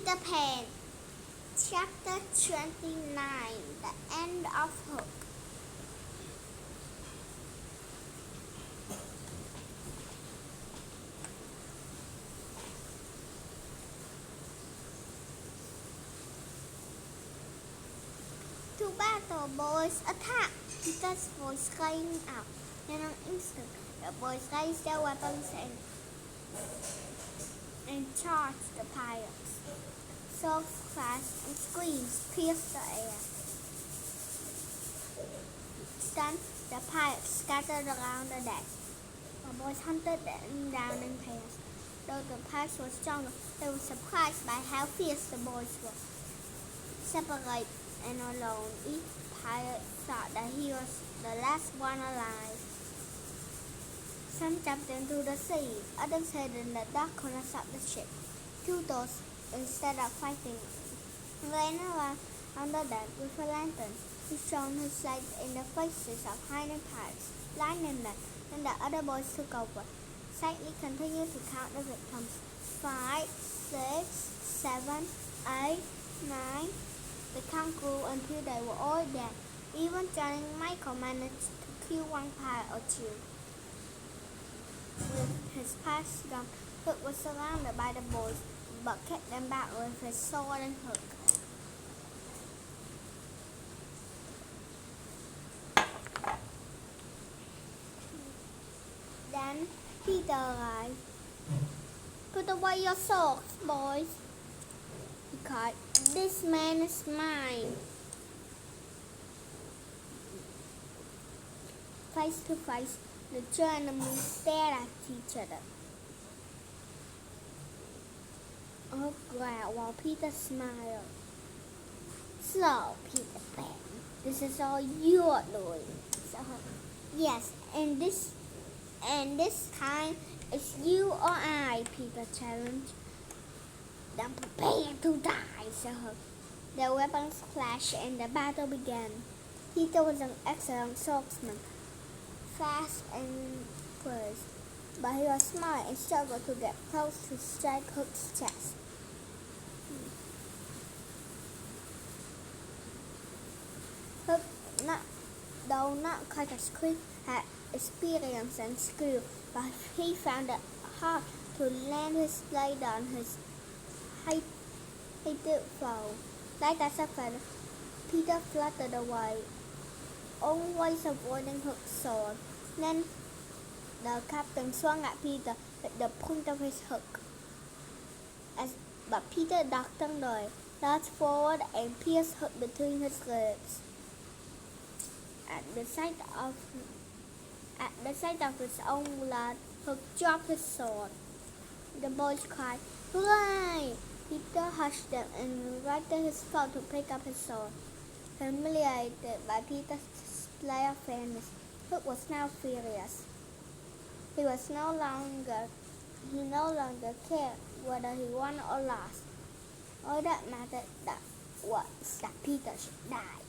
Peter Pan, Chapter 29, The End of Hook. To battle, boys, attack! Peter's voice crying out. In an instant, the boys raised their weapons and charged the pirates. Swords flashed and screams pierced the air. Stunned, the pirates scattered around the deck. The boys hunted them down in pairs. Though the pirates were stronger, they were surprised by how fierce the boys were. Separate and alone, each pirate thought that he was the last one alive. Some jumped into the sea, others hid in the dark corners of the ship. Two those, instead of fighting, ran around on the deck with a lantern. He shone his light in the faces of hiding pirates, blinding them, and the other boys took over. Slightly continued to count the victims. 5, 6, 7, 8, 9. The count grew until they were all dead. Even Johnny Michael managed to kill one pirate or two. With his past gun, Hook was surrounded by the boys, but kept them back with his sword and hook. Then Peter arrived. "Put away your swords, boys," he cried. "This man is mine." Face to face, the two enemies stared at each other. Hook growled while Peter smiled. "So, Peter Pan, this is all you are doing," said Hook. "Yes, and this time it's you or I," Peter challenged. "Then prepare to die," said Hook. Their weapons clashed and the battle began. Peter was an excellent swordsman, fast and quick, but he was smart and struggled to get close to strike Hook's chest. Hook, though not quite as quick, had experience and skill, but he found it hard to land his blade on his hated foe. Like as a feather, Peter fluttered away, always avoiding Hook's sword. Then the captain swung at Peter with the point of his hook. But Peter ducked under, dodged forward, and pierced Hook between his ribs. At the sight of his own blood, Hook dropped his sword. The boys cried, "Hooray!" Peter hushed them and invited his foe to pick up his sword. Humiliated by Peter's display of fairness, Hook was now furious. He no longer cared whether he won or lost. All that mattered was that Peter should die.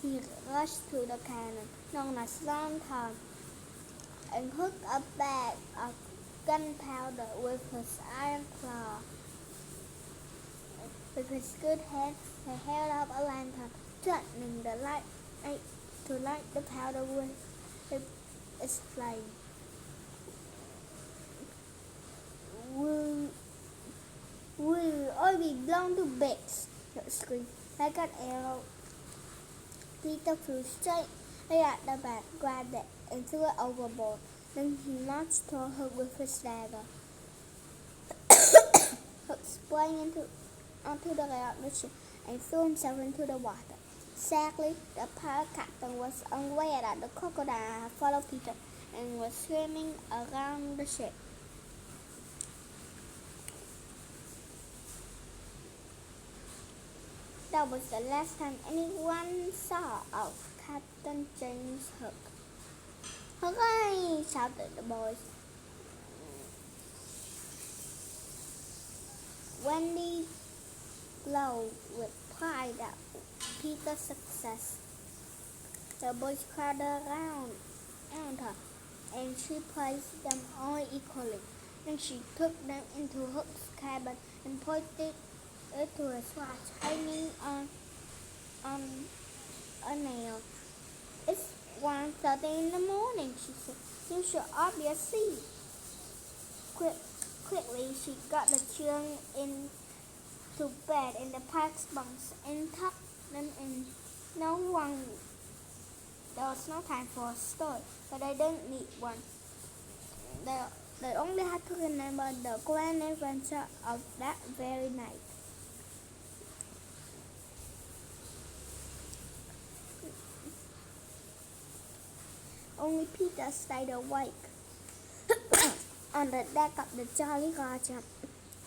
He rushed to the cannon, known as Lantern, and hooked a bag of gunpowder with his iron claw. With his good hand, he held up a lantern, threatening to light the powder with its flame. Will I be blown to bits?" he screamed. Like an arrow, Peter flew straight at the bag, grabbed it, and threw it overboard. Then he marched toward Hook with his dagger. Hook sprang onto the rail of the ship and threw himself into the water. Sadly, the pirate captain was unaware that the crocodile had followed Peter and was swimming around the ship. That was the last time anyone saw of Captain James Hook. "Hooray!" shouted the boys. Wendy glowed with pride at Peter's success. The boys crowded around her, and she praised them all equally. Then she took them into Hook's cabin and pointed It was shining on a nail. It's 1:30 in the morning, she said. You should up your seat. Quickly, she got the children into bed in the park's bunks and tucked them in. There was no time for a story, but they didn't need one. They only had to remember the grand adventure of that very night. Only Peter stayed awake. On the deck of the Jolly Roger,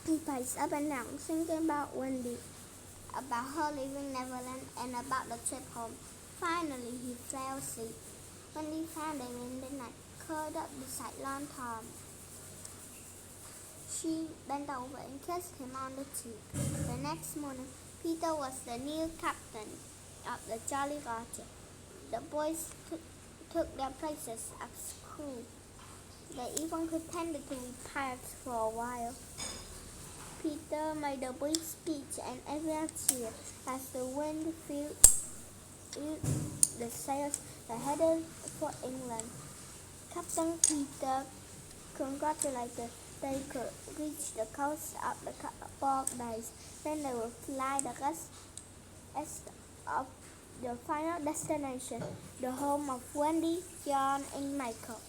he paced up and down, thinking about Wendy, about her leaving Neverland, and about the trip home. Finally, he fell asleep. Wendy found him in the night, curled up beside Lon Tom. She bent over and kissed him on the cheek. The next morning, Peter was the new captain of the Jolly Roger. The boys took their places as crew. They even pretended to be pirates for a while. Peter made a brief speech and everyone cheered as the wind filled the sails that headed for England. Captain Peter congratulated they could reach the coast of the 4 days. Then they would fly the rest of the final destination, the home of Wendy, John, and Michael.